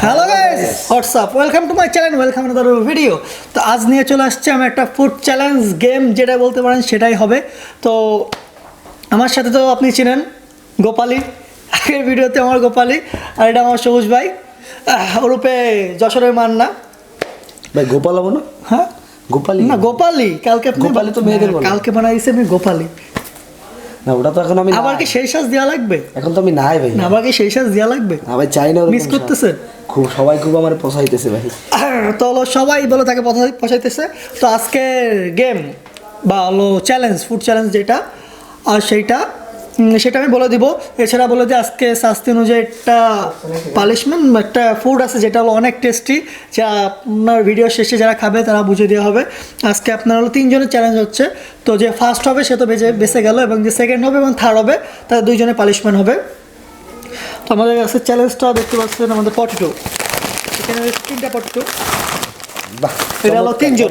Hello guys, WhatsApp, welcome to my channel, welcome to the video. তো আজ নিয়ে চলে আসছে আমি একটা ফুড চ্যালেঞ্জ গেম, যেটা বলতে পারেন সেটাই হবে। তো আমার সাথে তো আপনি চিনেন গোপালি, আগের ভিডিওতে আমার গোপালি, আর এটা আমার সবুজ ভাই ওরূপে যশোরের মান্না ভাই। গোপাল হবো না? হ্যাঁ গোপালি না, গোপালি কালকে আপনি গোপালি তো মেয়েদের বলে। কালকে বানাই দিয়েছে আপনি গোপালি। না, ওটা তো এখন আমি আবার কি সেই সাজ দেওয়া লাগবে? এখন তো আমি নাই ভাই। না, আবার কি সেই সাজ দেওয়া লাগবে? না ভাই, চাই না। মিস করতেছেন খুব, সবাই খুব আমার পোষাইতেছে ভাই। তো হলো সবাই বলে তাকে পছাইতেছে। তো আজকের গেম বা হলো চ্যালেঞ্জ, ফুড চ্যালেঞ্জ যেটা, আর সেটা আমি বলে দিব। এছাড়া বলে দিই আজকে শাস্তি অনুযায়ী একটা পানিশমেন্ট, একটা ফুড আছে যেটা হলো অনেক টেস্টি, যা আপনার ভিডিও শেষে যারা খাবে তারা বুঝে দেওয়া হবে। আজকে আপনার হলো 3 জনের চ্যালেঞ্জ হচ্ছে। তো যে ফার্স্ট হবে সে তো বেঁচে গেল, এবং যে সেকেন্ড হবে এবং থার্ড হবে তাদের 2 জনের পানিশমেন্ট হবে। তো আমাদের কাছে চ্যালেঞ্জটা দেখতে পাচ্ছেন, আমাদের 42, এখানে 3টা 42। এটা হলো 3 জন,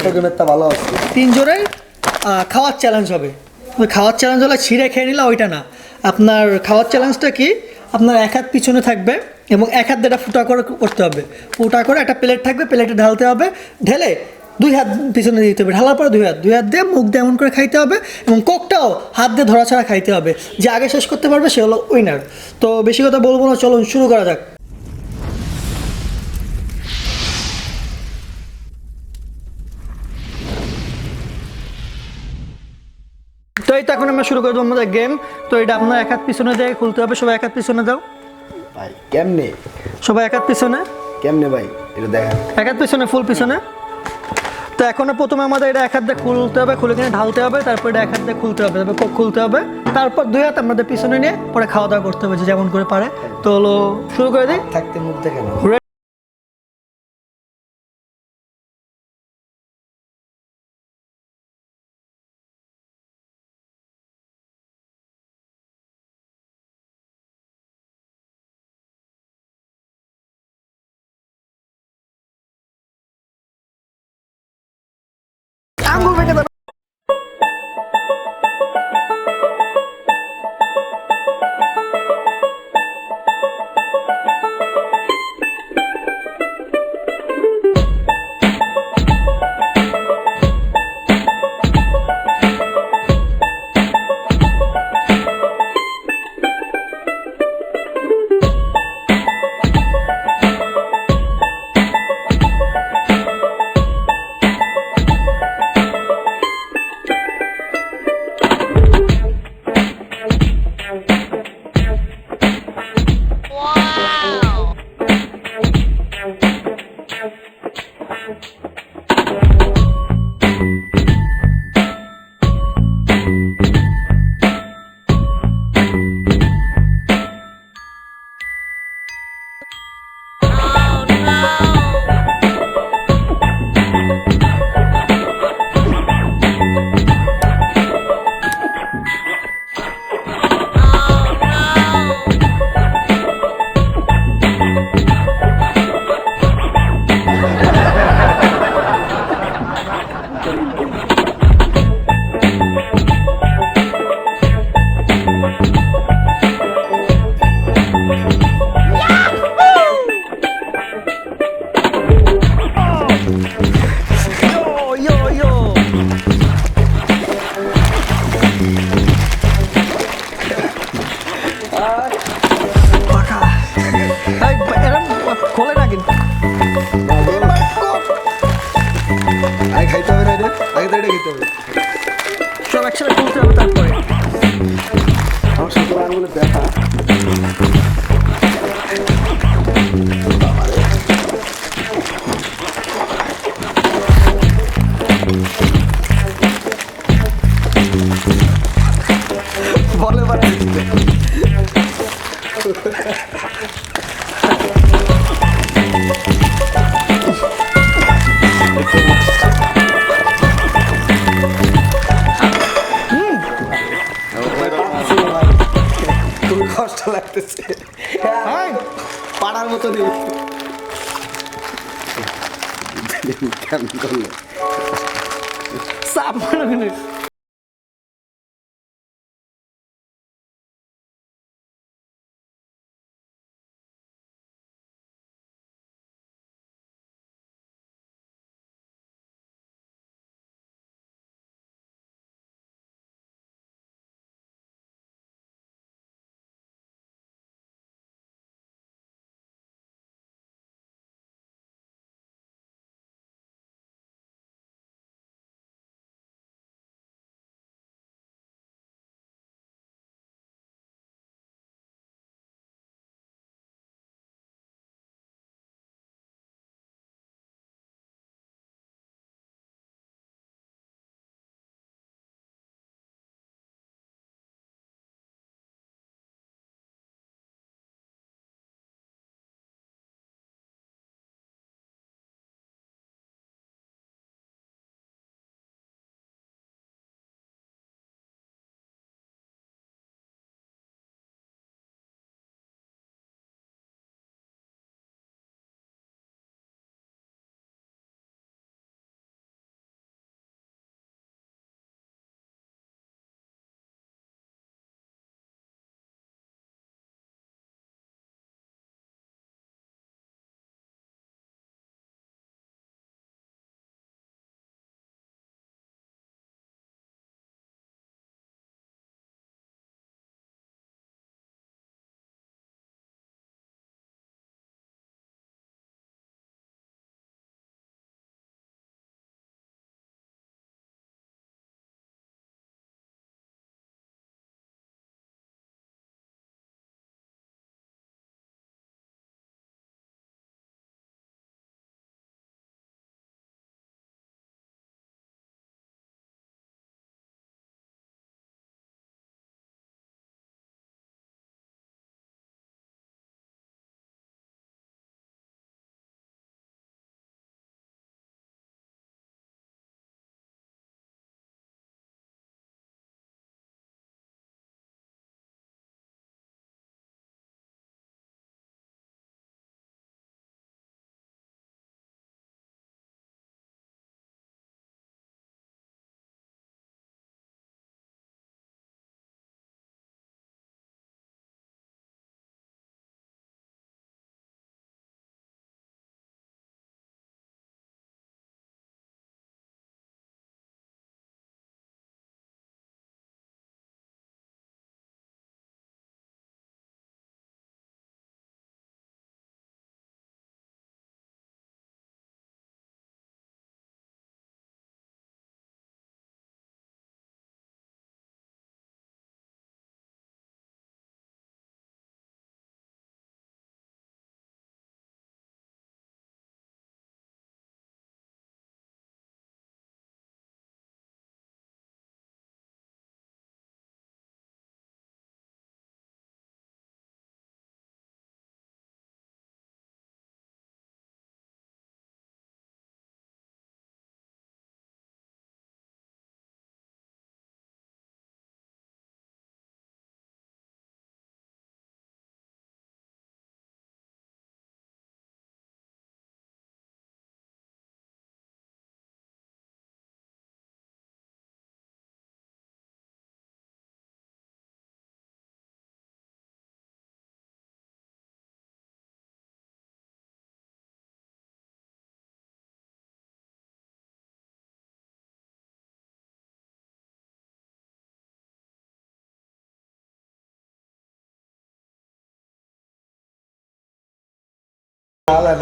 ভালো আছে। 3 জনের খাওয়ার চ্যালেঞ্জ হবে। খাওয়ার চ্যালেঞ্জ হলে ছিঁড়ে খেয়ে নিলে ওইটা না। আপনার খাওয়ার চ্যালেঞ্জটা কি, আপনার এক হাত পিছনে থাকবে এবং এক হাত দিয়ে ফুটা করে করতে হবে। ফুটা করে একটা প্লেট থাকবে, প্লেটে ঢালতে হবে, ঢেলে 2 হাত পিছনে দিতে হবে, ঢালার পরে 2 হাত দিয়ে মুখ দিয়ে এমন করে খাইতে হবে, এবং কোকটাও হাত দিয়ে ধরা ছাড়া খাইতে হবে। যে আগে শেষ করতে পারবে সে হলো উইনার। তো বেশি কথা বলবো না, চলুন শুরু করা যাক। তো এই তো এখন আমরা শুরু করে দেবো আমাদের গেম। তো এটা আপনার এক হাত পিছনে দিয়ে খুলতে হবে। সবাই এক হাত পিছনে দাও ভাই। কেমনে? সবাই এক হাত পিছনে। কেমনে ভাই এটা দেখা? এক হাত পিছনে, ফুল পিছনে। তো এখন প্রথমে আমাদের এটা এক হাত দিয়ে খুলতে হবে, খুলে কিনে ঢালতে হবে, তারপর এটা এক হাত দিয়ে খুলতে হবে, তারপর কোক খুলতে হবে, তারপর 2 হাত আমাদের পিছনে নিয়ে পরে খাওয়া দাওয়া করতে হবে, যে যেমন করে পারে। তো হলো শুরু করে দিই। থাকতে মুখ দেখে না। আঙ্গুল ভেঙে দেবে। খোলে না কিন্তু আগে খাইতে হবে না এটা? আগে তো এটা খেতে হবে। সব একসাথে খুলতে হবে তারপরে। আমার শুক্র আঙুলে ব্যথা। বলে বাড়ি খুব কষ্ট লাগতেছে। পাড়ার মতো নেই। কেমন করলো? সাপ মানে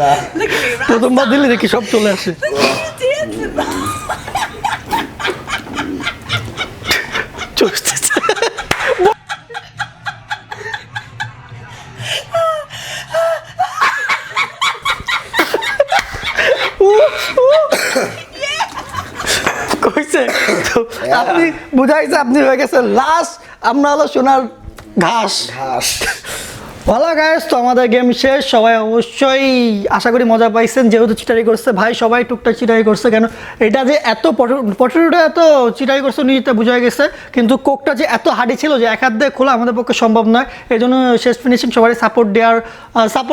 না প্রথমবার দিলে দেখি সব চলে আসে। কইছে তো আপনি বুঝাইছে আপনি হয়ে গেছেন লাস্ট, আমরা হলো সোনার ঘাস। ভালো গাইস, তো আমাদের গেম শেষ। সবাই অবশ্যই আশা করি মজা পাইছেন, যেহেতু চিটারি করছে ভাই, সবাই টুকটাক চিটারি করছে। কেন এটা যে এত পটেটোটা এত চিটারি করছে নিজেটা বোঝা গেছে, কিন্তু কোকটা যে এত হার্ডি ছিল যে এক হাত দিয়ে খোলা আমাদের পক্ষে সম্ভব নয়। এই জন্য শেষ ফিনিশিং সবাই সাপোর্ট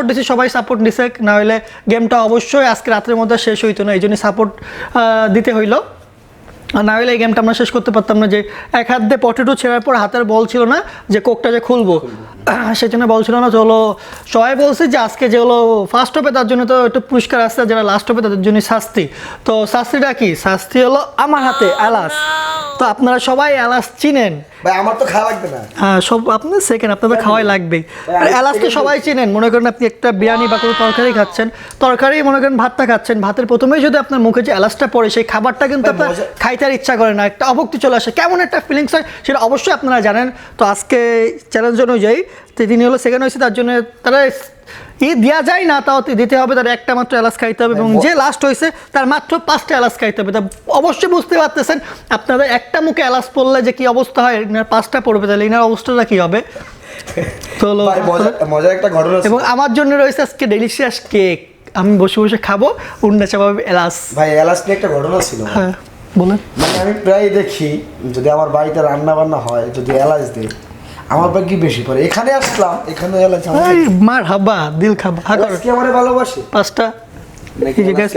দিচ্ছে, সবাই সাপোর্ট দিছে, না হলে গেমটা অবশ্যই আজকে রাতের মধ্যে শেষ হইতো না। এই জন্য সাপোর্ট দিতে হইলো, না হলে এই গেমটা আমরা শেষ করতে পারতাম না। যে এক হাত দিয়ে পটেটো ছেড়ার পর হাতের বল ছিল না যে কোকটা যে খুলবো, সেই জন্য বল ছিল না। চলো সবাই বলছে যে আজকে যে হলো ফার্স্ট হবে তার জন্য তো একটু পুরস্কার আসছে, যারা লাস্ট হবে তাদের জন্য শাস্তি। তো শাস্তিটা কি? শাস্তি হলো আমার হাতে এলাচ। তো আপনারা সবাই এলাচ চিনেন ভাই, আমার তো খাওয়া লাগবে না। হ্যাঁ, সব আপনার সেকেন্ড আপনাদের খাওয়াই লাগবে। এলাচ তো সবাই চিনেন। মনে করেন আপনি একটা বিরিয়ানি বা কোনো তরকারি খাচ্ছেন, তরকারি মনে করেন ভাতটা খাচ্ছেন, ভাতের প্রথমেই যদি আপনার মুখে যে এলাচটা পড়ে, সেই খাবারটা কিন্তু আপনার খাইতে আর ইচ্ছা করে না, একটা অভক্তি চলে আসে, কেমন একটা ফিলিংস হয় সেটা অবশ্যই আপনারা জানেন। তো আজকে চ্যালেঞ্জ অনুযায়ী তিনি হলো সেকেন্ড হয়েছে, তার জন্য তারা দেওয়া যায় না, তাও দিতে হবে, তার একটা মাত্র এলাচ খাইতে হবে, এবং যে লাস্ট হয়েছে তার মাত্র 5টা এলাচ খাইতে হবে। তা অবশ্যই বুঝতে পারতেছেন আপনাদের একটা মুখে এলাচ পড়লে যে কি অবস্থা হয়, ইনার 5টা পড়বে, তাহলে ইনার অবস্থাটা কি হবে। তো মজার একটা ঘটনা, এবং আমার জন্য রয়েছে আজকে ডেলিশিয়াস কেক, আমি বসে বসে খাবো, উন্ডা চাপাবে এলাচ। ভাই এলাচ নিয়ে একটা ঘটনা ছিল। হ্যাঁ বলেন। মানে আমি প্রায় দেখি যদি আমার বাড়িতে রান্না বান্না হয়, যদি এলাচ দেয় আমার ভাই কি বেশি পড়ে। এখানে আসলাম, এখানে এলাচ মার হাবা দিল খাবা কি আমারে ভালোবাসে। 5টা এই যে গ্যাস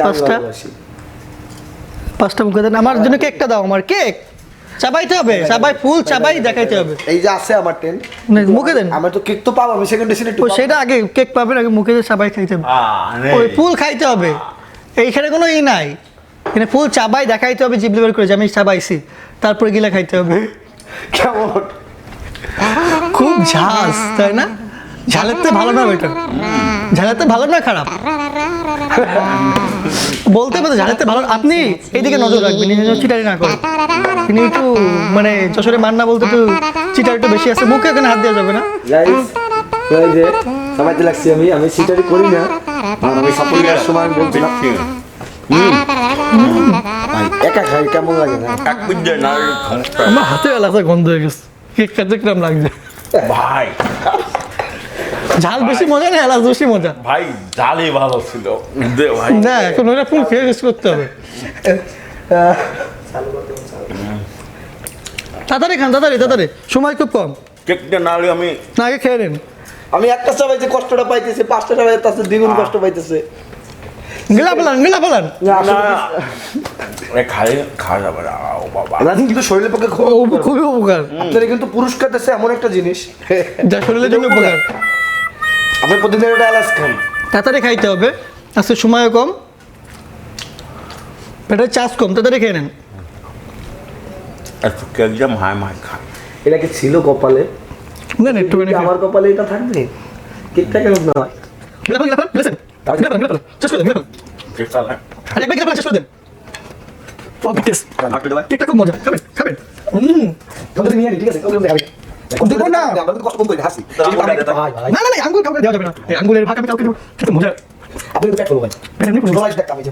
5টা মুখে দেন। আমার জন্য কেকটা দাও, আমার কেক চাবাইতে হবে, চাবাই ফুল চাবাই দেখাইতে হবে। এই যে আছে আমার টেন মুখে দেন। আমি তো কেক তো পাবো, আমি সেকেন্ড ডিসিনে তো সেটা আগে কেক পাবেন, আগে মুখে দিয়ে চাবাই খাইতে হবে, ওই ফুল খাইতে হবে। এইখানে কোনো ই নাই, এখানে ফুল চাবাই দেখাইতে হবে, জিভ লেবেল করে যে আমি চাবাইছি, তারপরে গিলা খাইতে হবে। কেমন খুব ঝাল, তাই না? ঝালের তো ভালো না বেটা, ঝালের তো ভালো না খারাপ বলতে পারতো, ঝালের তো ভালো। আপনি এইদিকে নজর রাখবেন, চিটারি না করে। তিনি একটু মানে যশোরে মান না বলতে একটু চিটারি একটু বেশি আছে, মুখে এখানে হাত দেওয়া যাবে না। এই যে সবাইতে লাগছি, আমি চিটারি করি না, আমি সাপোর্ট দেওয়ার সময় আমি বলছিলাম একা খাই কেমন লাগে না। আমার হাতে এলাকা গন্ধ হয়ে গেছে, কেক খাতে কিরম লাগছে ভাই? ঝাল বেশি মজা না এলাচ বেশি মজা? ভাই ঝালই ভালো ছিল দে ভাই। না এখন ওটা ফুল খেয়ে শেষ করতে হবে। তাড়াতাড়ি খান, তাড়াতাড়ি, সময় খুব কম। কেকটা না হলে আমি না আগে খেয়ে নেন। আমি একটা চাবাইতে কষ্টটা পাইতেছি, 5টা চাবাইতে দ্বিগুণ কষ্ট পাইতেছে। গেলা ফেলান খাওয়া যাবে না বাবা। রাজি কিন্তু শরীরের পক্ষে খুবই উপকার। আপনারা কিন্তু পুরস্কার দিচ্ছে এমন একটা জিনিস যা শরীরের জন্য উপকার। আপনি প্রতিদিন একটা এলাচ খান, তাড়াতাড়ি খাইতে হবে, আজকে সময়ও কম, পেটের চার্জ কম, তাড়াতাড়ি খেয়ে নেন। একটু কেক জাম হাই মাই খাই। এটা কি ছিল কপালে? না না একটুখানি আমার কপালে এটা থাকবে, কেকটা কেন না হয়? কেকটা না কেকটা খুব মজা, খাবেন? ঠিক আছে, দেবো না। কষ্ট কম করে হাসি না আঙ্গুল কাউকে দেওয়া যাবে না, এই আঙ্গুলের ভাগ আমি কাউকে দেবো, খেতে মজা। আপনি পেট করবেন, পেট এমনি করবেন, দেখতাম এই যে